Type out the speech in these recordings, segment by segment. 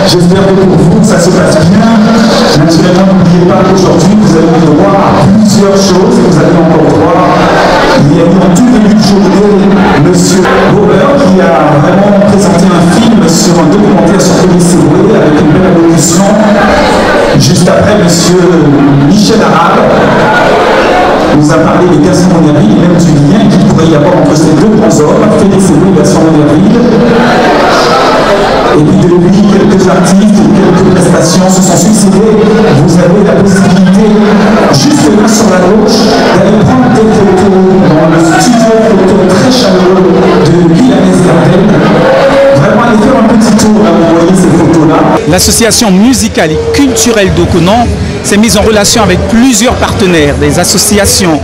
J'espère que pour vous, ça se passe bien. Naturellement, n'oubliez pas qu'aujourd'hui, vous avez le droit à plusieurs choses que vous allez encore voir. Il y a eu en tout début de journée M. Robert qui a vraiment présenté un film sur un documentaire sur Félix Eboué avec une belle allocution. Juste après, M. Michel Arabe nous a parlé de Gaston Monnerville, même du lien qu'il pourrait y avoir entre ces deux grands hommes, Félix Eboué et Gaston Monnerville. Et puis depuis, quelques artistes et quelques prestations se sont succédés. Vous avez la possibilité, juste là sur la gauche, d'aller prendre des photos dans le studio photo très chaleureux de Guyanaise Gardel. Vraiment, allez faire un petit tour, là, vous voyez ces photos-là. L'association musicale et culturelle d'Okonon s'est mise en relation avec plusieurs partenaires, des associations,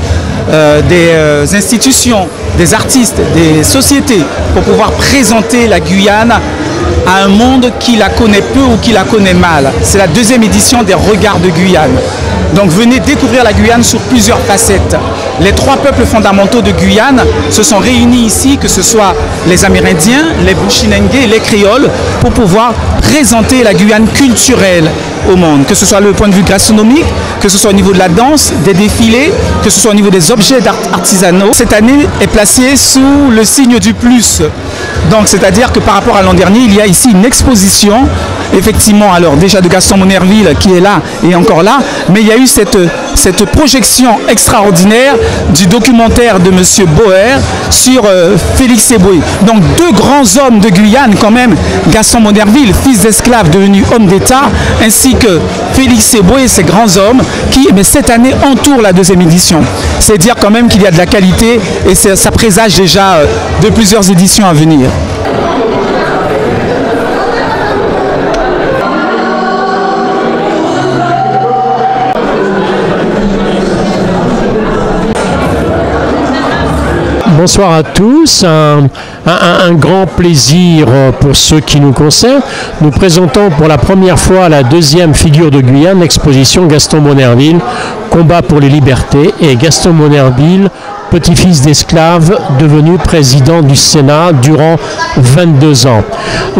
des institutions, des artistes, des sociétés, pour pouvoir présenter la Guyane à un monde qui la connaît peu ou qui la connaît mal. C'est la deuxième édition des Regards de Guyane. Donc venez découvrir la Guyane sur plusieurs facettes. Les trois peuples fondamentaux de Guyane se sont réunis ici, que ce soit les Amérindiens, les Bushinengue et les Créoles, pour pouvoir présenter la Guyane culturelle au monde, que ce soit le point de vue gastronomique, que ce soit au niveau de la danse, des défilés, que ce soit au niveau des objets artisanaux. Cette année est placée sous le signe du plus. Donc c'est-à-dire que par rapport à l'an dernier, il y a ici une exposition, effectivement, alors déjà de Gaston Monnerville qui est là et encore là, mais il y a eu cette projection extraordinaire du documentaire de M. Boer sur Félix Eboué. Donc deux grands hommes de Guyane quand même, Gaston Monnerville, fils d'esclave devenu homme d'État, ainsi que Félix Eboué et ces grands hommes qui, mais cette année, entourent la deuxième édition. C'est dire quand même qu'il y a de la qualité et ça présage déjà de plusieurs éditions à venir. Bonsoir à tous, un grand plaisir pour ceux qui nous concernent. Nous présentons pour la première fois la deuxième figure de Guyane, l'exposition Gaston Monnerville, combat pour les libertés, et Gaston Monnerville, petit-fils d'esclave, devenu président du Sénat durant 22 ans.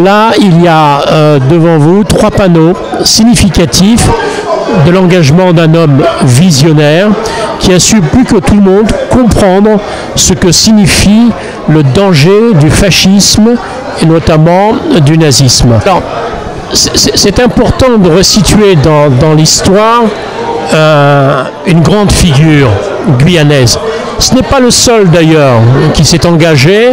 Là, il y a devant vous 3 panneaux significatifs de l'engagement d'un homme visionnaire qui a su plus que tout le monde comprendre ce que signifie le danger du fascisme et notamment du nazisme. Alors, c'est important de resituer dans l'histoire une grande figure guyanaise. Ce n'est pas le seul d'ailleurs qui s'est engagé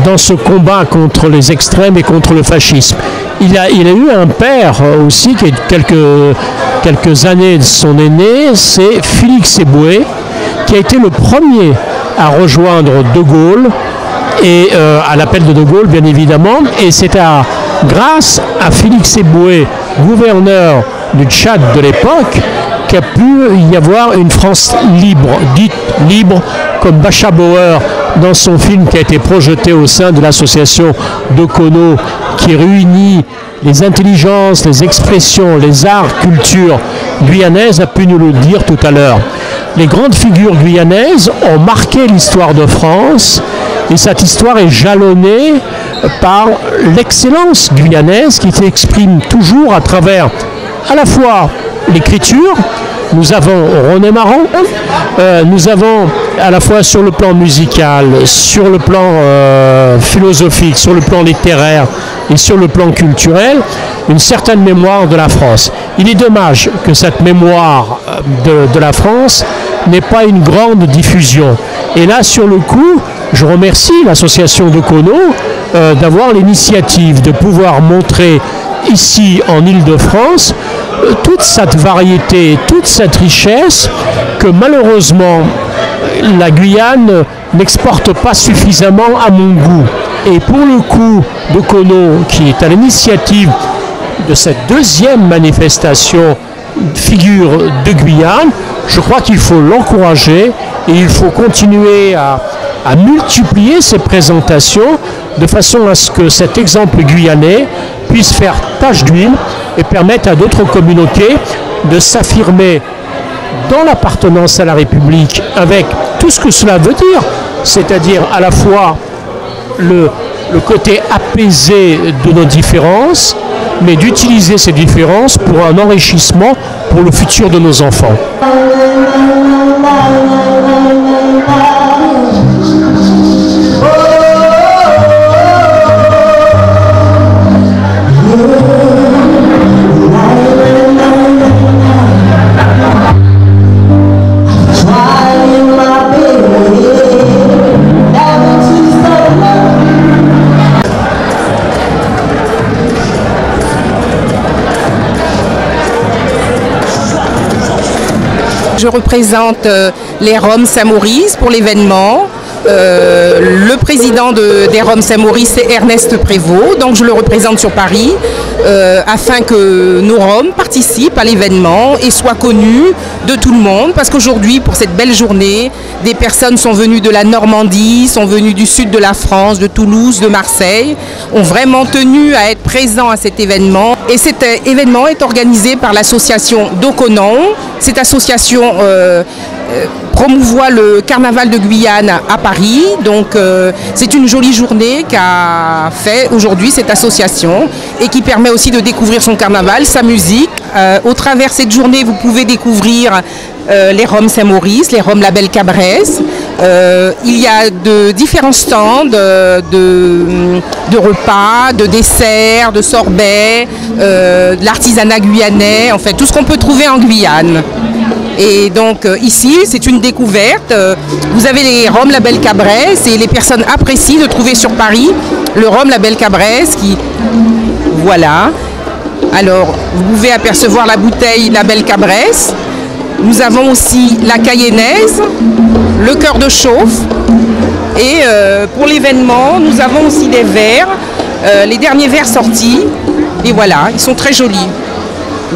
dans ce combat contre les extrêmes et contre le fascisme. Il a eu un père aussi qui est quelques années de son aîné, c'est Félix Eboué, qui a été le premier à rejoindre De Gaulle, et à l'appel de Gaulle bien évidemment, et c'est grâce à Félix Eboué, gouverneur du Tchad de l'époque, qu'il a pu y avoir une France libre, dite libre, comme Bacha Bauer dans son film qui a été projeté au sein de l'association d'Okonon, qui réunit les intelligences, les expressions, les arts, cultures guyanaises, a pu nous le dire tout à l'heure. Les grandes figures guyanaises ont marqué l'histoire de France, et cette histoire est jalonnée par l'excellence guyanaise qui s'exprime toujours à travers à la fois l'écriture. Nous avons René Marron, nous avons à la fois sur le plan musical, sur le plan philosophique, sur le plan littéraire et sur le plan culturel, une certaine mémoire de la France. Il est dommage que cette mémoire de la France n'ait pas une grande diffusion. Et là, sur le coup, je remercie l'association d'Okonon d'avoir l'initiative de pouvoir montrer ici en Île-de-France toute cette variété, toute cette richesse que malheureusement la Guyane n'exporte pas suffisamment à mon goût. Et pour le coup d'Okonon, qui est à l'initiative de cette deuxième manifestation figure de Guyane, je crois qu'il faut l'encourager et il faut continuer à multiplier ces présentations de façon à ce que cet exemple guyanais puisse faire tache d'huile et permettre à d'autres communautés de s'affirmer dans l'appartenance à la République avec tout ce que cela veut dire, c'est-à-dire à la fois le côté apaisé de nos différences, mais d'utiliser ces différences pour un enrichissement pour le futur de nos enfants. Je représente les Roms Saint-Maurice pour l'événement. Le président des Roms Saint-Maurice, c'est Ernest Prévost, donc je le représente sur Paris afin que nos Roms participent à l'événement et soient connus de tout le monde, parce qu'aujourd'hui, pour cette belle journée, des personnes sont venues de la Normandie, sont venues du sud de la France, de Toulouse, de Marseille, ont vraiment tenu à être présents à cet événement. Et cet événement est organisé par l'association Doconon. Cette association promouvoit le carnaval de Guyane à Paris, donc c'est une jolie journée qu'a fait aujourd'hui cette association et qui permet aussi de découvrir son carnaval, sa musique. Au travers de cette journée, vous pouvez découvrir les Roms Saint-Maurice, les Roms Label Cabresse. Il y a de différents stands de repas, de desserts, de sorbets, de l'artisanat guyanais, en fait tout ce qu'on peut trouver en Guyane. Et donc ici, c'est une découverte. Vous avez les Roms Label Cabresse et les personnes apprécient de trouver sur Paris le Rhum Label Cabresse qui... Voilà. Alors, vous pouvez apercevoir la bouteille Label Cabresse. Nous avons aussi la cayennaise, le cœur de chauffe. Et pour l'événement, nous avons aussi des verres, les derniers verres sortis. Et voilà, ils sont très jolis.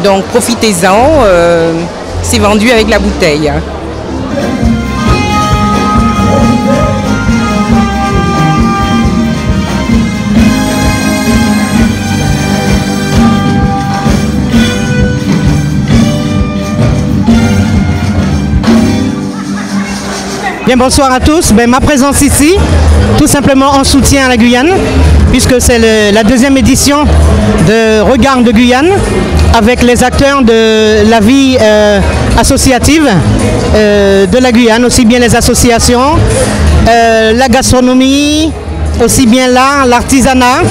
Donc profitez-en. C'est vendu avec la bouteille. Bien, bonsoir à tous. Ma présence ici, tout simplement en soutien à la Guyane, puisque c'est la deuxième édition de Regard de Guyane, avec les acteurs de la vie associative de la Guyane, aussi bien les associations, la gastronomie, aussi bien l'art, l'artisanat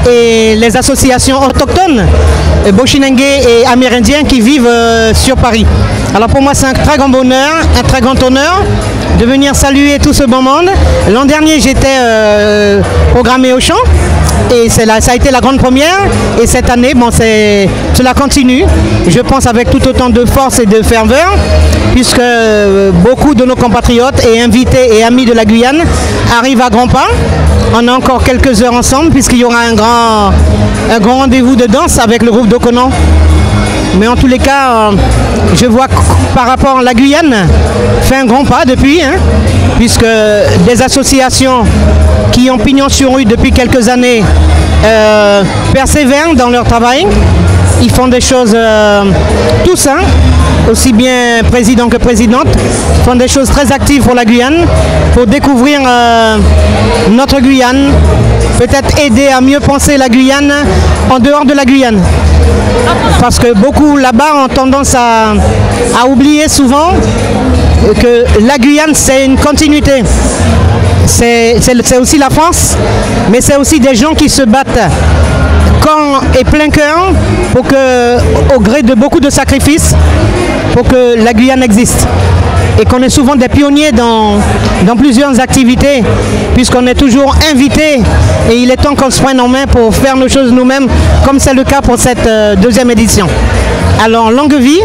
et les associations autochtones, Boshinengue et amérindiens qui vivent sur Paris. Alors pour moi c'est un très grand bonheur, un très grand honneur de venir saluer tout ce bon monde. L'an dernier j'étais programmé au chant et ça a été la grande première, et cette année bon, cela continue, je pense avec tout autant de force et de ferveur, puisque beaucoup de nos compatriotes et invités et amis de la Guyane arrivent à grands pas. On a encore quelques heures ensemble puisqu'il y aura un grand rendez-vous de danse avec le groupe Doconon. Mais en tous les cas, je vois que par rapport à la Guyane, fait un grand pas depuis, puisque des associations qui ont pignon sur rue depuis quelques années persévèrent dans leur travail. Ils font des choses tous, aussi bien président que présidente, font des choses très actives pour la Guyane, pour découvrir notre Guyane, peut-être aider à mieux penser la Guyane en dehors de la Guyane. Parce que beaucoup là-bas ont tendance à oublier souvent que la Guyane c'est une continuité. C'est aussi la France, mais c'est aussi des gens qui se battent corps et plein cœur pour que, au gré de beaucoup de sacrifices, pour que la Guyane existe. Et qu'on est souvent des pionniers dans plusieurs activités, puisqu'on est toujours invité et il est temps qu'on se prenne en main pour faire nos choses nous-mêmes, comme c'est le cas pour cette deuxième édition. Alors, longue vie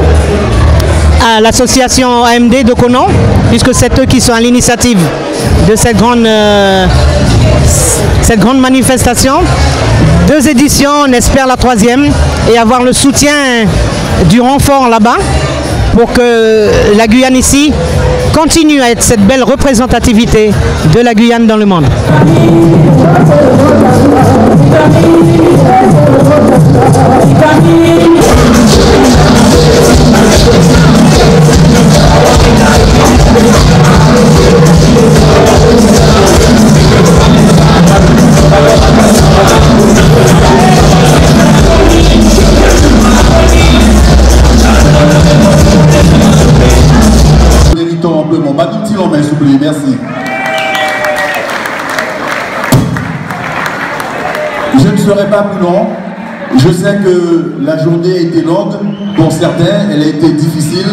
à l'association AMD Doconon, puisque c'est eux qui sont à l'initiative de cette grande manifestation. 2 éditions, on espère la 3e, et avoir le soutien du renfort là-bas, pour que la Guyane ici continue à être cette belle représentativité de la Guyane dans le monde. serai pas plus long. Je sais que la journée a été longue pour certains, elle a été difficile,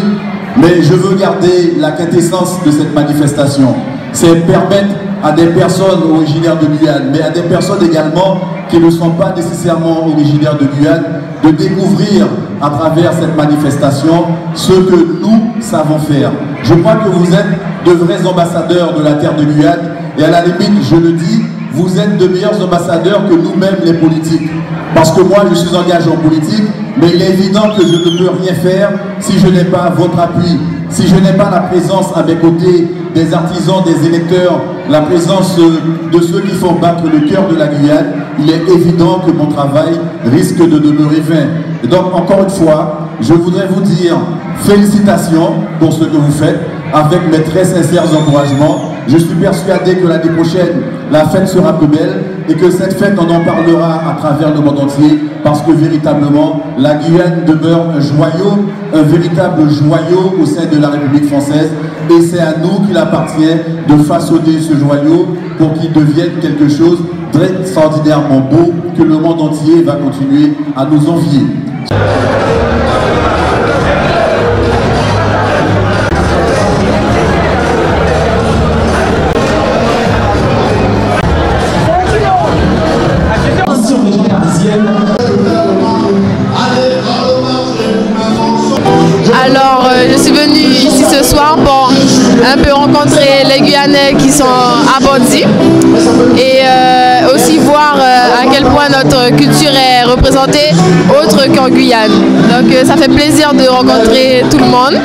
mais je veux garder la quintessence de cette manifestation. C'est permettre à des personnes originaires de Guyane, mais à des personnes également qui ne sont pas nécessairement originaires de Guyane, de découvrir à travers cette manifestation ce que nous savons faire. Je crois que vous êtes de vrais ambassadeurs de la terre de Guyane, et à la limite, je le dis, vous êtes de meilleurs ambassadeurs que nous-mêmes les politiques. Parce que moi, je suis engagé en politique, mais il est évident que je ne peux rien faire si je n'ai pas votre appui, si je n'ai pas la présence à mes côtés des artisans, des électeurs, la présence de ceux qui font battre le cœur de la Guyane. Il est évident que mon travail risque de demeurer vain. Et donc, encore une fois, je voudrais vous dire félicitations pour ce que vous faites, avec mes très sincères encouragements. Je suis persuadé que l'année prochaine, la fête sera plus belle et que cette fête, on en parlera à travers le monde entier, parce que véritablement, la Guyane demeure un joyau, un véritable joyau au sein de la République française, et c'est à nous qu'il appartient de façonner ce joyau pour qu'il devienne quelque chose d'extraordinairement beau que le monde entier va continuer à nous envier. Alors, je suis venue ici ce soir pour un peu rencontrer les Guyanais qui sont à Bondy et aussi voir à quel point notre culture est représentée autre qu'en Guyane. Donc, ça fait plaisir de rencontrer tout le monde.